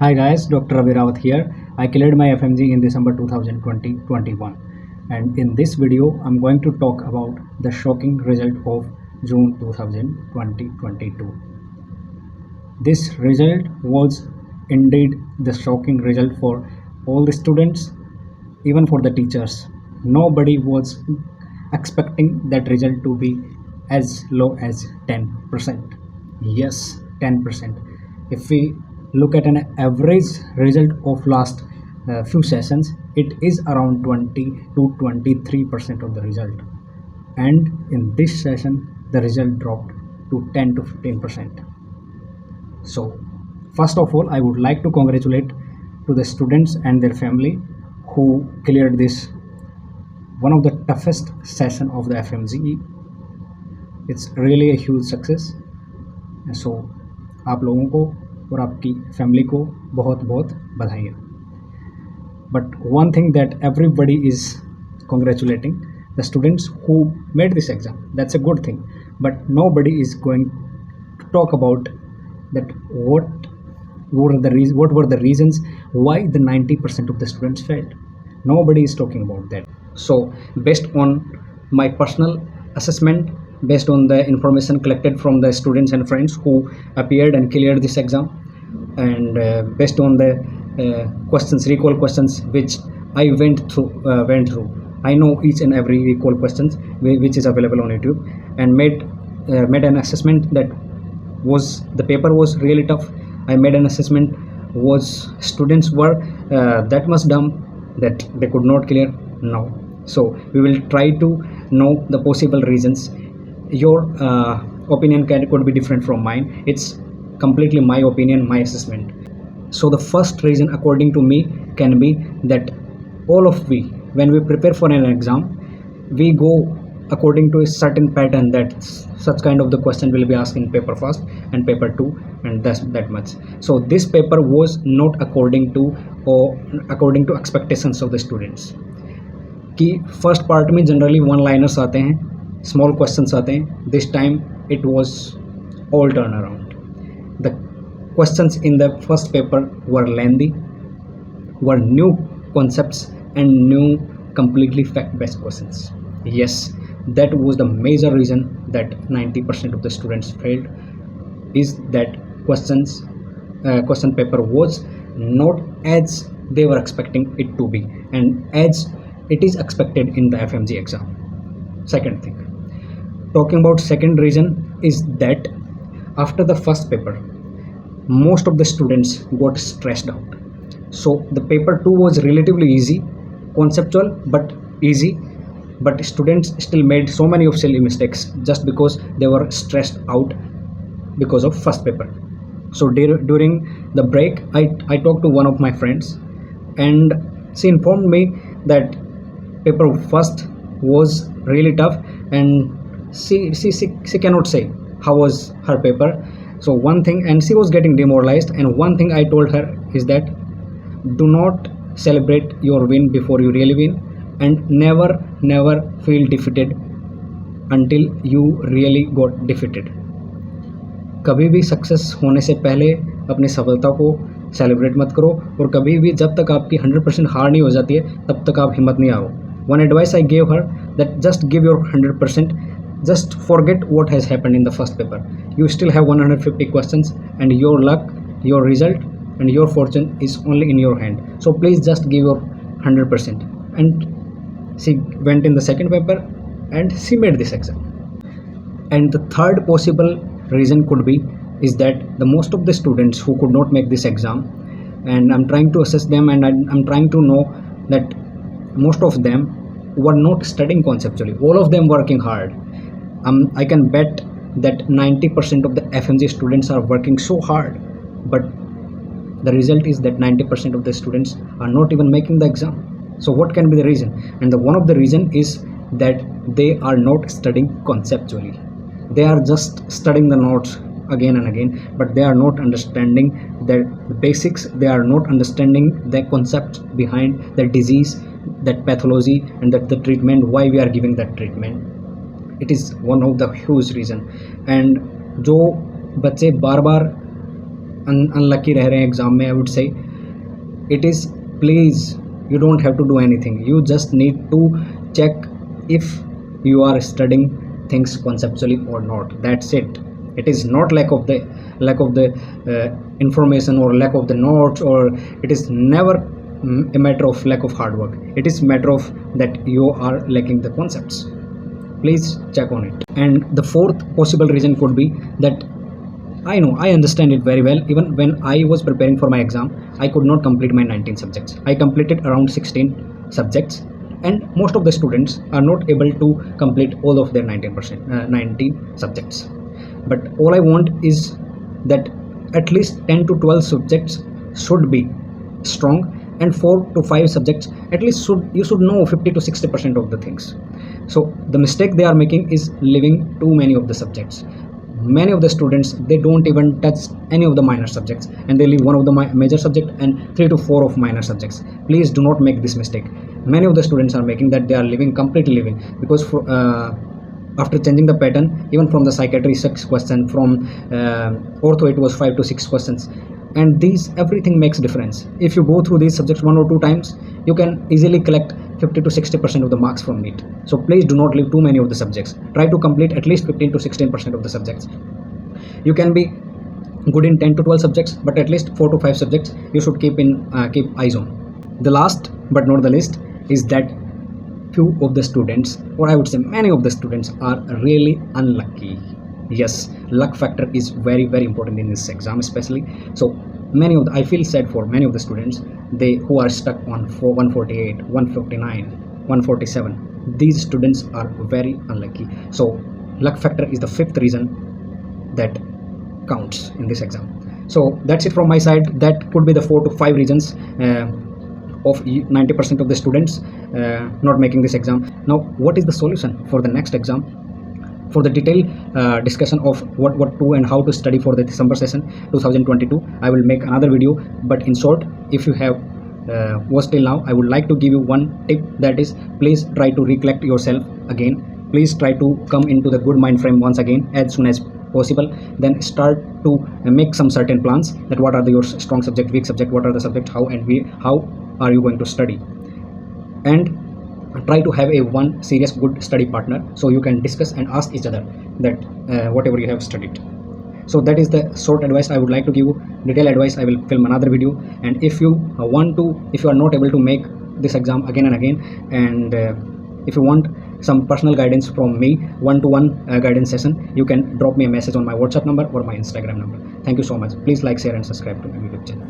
Hi guys, Dr. Rawat here. I cleared my FMG in December 2020-21, and in this video I'm going to talk about the shocking result of June 2020-22. This result was indeed the shocking result for all the students, even for the teachers. Nobody was expecting that result to be as low as 10%. Yes, 10%. If we look at an average result of last few sessions, it is around 20 to 23% of the result, and in this session the result dropped to 10 to 15%. So first of all, I would like to congratulate to the students and their family who cleared this one of the toughest session of the FMGE. It's really a huge success. So आप लोगों को और आपकी family को बहुत बहुत बधाइयाँ. But one thing that everybody is congratulating the students who made this exam. That's a good thing. But nobody is going to talk about that what were the reasons why the 90% of the students failed. Nobody is talking about that. So based on my personal assessment, based on the information collected from the students and friends who appeared and cleared this exam, and based on the recall questions which I went through, I know each and every recall questions which is available on YouTube, and made an assessment that the paper was really tough. I made an assessment was students were that much dumb that they could not clear now. So we will try to know the possible reasons. Your opinion could be different from mine. It's completely my opinion, my assessment. So the first reason according to me can be that when we prepare for an exam, we go according to a certain pattern that such kind of the question will be asked in paper first and paper 2, and that's that much. So this paper was not according to expectations of the students. कि first part में generally one liners आते हैं, small questions आते हैं. This time it was all turn around. The questions in the first paper were lengthy, were new concepts and new completely fact based questions. Yes, that was the major reason that 90% of the students failed, is that question paper was not as they were expecting it to be and as it is expected in the FMG exam. Second thing, talking about second reason, is that after the first paper most of the students got stressed out. So the paper 2 was relatively easy, conceptual but easy, but students still made so many of silly mistakes just because they were stressed out because of first paper. So during the break, I talked to one of my friends, and she informed me that paper first was really tough, and she cannot say how was her paper. So one thing, and she was getting demoralized, and one thing I told her is that do not celebrate your win before you really win, and never feel defeated until you really got defeated. कभी भी success होने से पहले अपनी सफलता को celebrate मत करो, और कभी भी जब तक आपकी 100% हार नहीं हो जाती है तब तक आप हिम्मत नहीं हारो. One advice I gave her, that just give your 100%, just forget what has happened in the first paper. You still have 150 questions, and your luck, your result and your fortune is only in your hand. So please just give your 100%. And she went in the second paper and she made this exam. And the third possible reason could be is that the most of the students who could not make this exam, and I'm trying to assess them, and I'm trying to know that most of them were not studying conceptually. All of them working hard. I can bet that 90% of the FMG students are working so hard, but the result is that 90% of the students are not even making the exam. So what can be the reason? And one of the reason is that they are not studying conceptually. They are just studying the notes again and again, but they are not understanding the basics. They are not understanding the concept behind the disease, that pathology, and that the treatment, why we are giving that treatment. It is one of the huge reason. And जो बच्चे बार बार unlucky रह रहे हैं exam में, I would say it is, please, you don't have to do anything. You just need to check if you are studying things conceptually or not. That's it. It is not lack of the information or lack of the notes, or it is never a matter of lack of hard work. It is matter of that you are lacking the concepts. Please check on it. And the fourth possible reason could be that I know, I understand it very well. Even when I was preparing for my exam, I could not complete my 19 subjects. I completed around 16 subjects, and most of the students are not able to complete all of their 19 subjects. But all I want is that at least 10 to 12 subjects should be strong, and 4 to 5 subjects at least you should know 50 to 60% of the things. So the mistake they are making is leaving too many of the subjects. Many of the students, they don't even touch any of the minor subjects, and they leave one of the major subject and 3 to 4 of minor subjects. Please do not make this mistake. Many of the students are making that, they are completely leaving, because after changing the pattern, even from the psychiatry 6 questions, from ortho it was 5 to 6 questions, and these everything makes difference. If you go through these subjects 1 or 2 times, you can easily collect 50 to 60% of the marks from it. So please do not leave too many of the subjects. Try to complete at least 15 to 16% of the subjects. You can be good in 10 to 12 subjects, but at least 4 to 5 subjects you should keep eyes on. The last but not the least is that few of the students, or I would say many of the students, are really unlucky. Yes, luck factor is very important in this exam especially. So I feel sad for many of the students, who are stuck on 148, 159, 147. These students are very unlucky. So luck factor is the fifth reason that counts in this exam. So that's it from my side. That could be the 4 to 5 reasons of 90% of the students not making this exam. Now, what is the solution for the next exam? For the detailed discussion of what to and how to study for the December session 2022, I will make another video. But in short, if you have watched till now, I would like to give you one tip, that is, please try to recollect yourself again. Please try to come into the good mind frame once again as soon as possible. Then start to make some certain plans, that what are your strong subject, weak subject, what are the subjects, how are you going to study, and try to have one serious good study partner, so you can discuss and ask each other that whatever you have studied. So that is the short advice I would like to give you. Detailed advice I will film another video. And if you are not able to make this exam again and again, and if you want some personal guidance from me, one-to-one guidance session, you can drop me a message on my WhatsApp number or my Instagram number. Thank you so much. Please like, share and subscribe to my YouTube channel.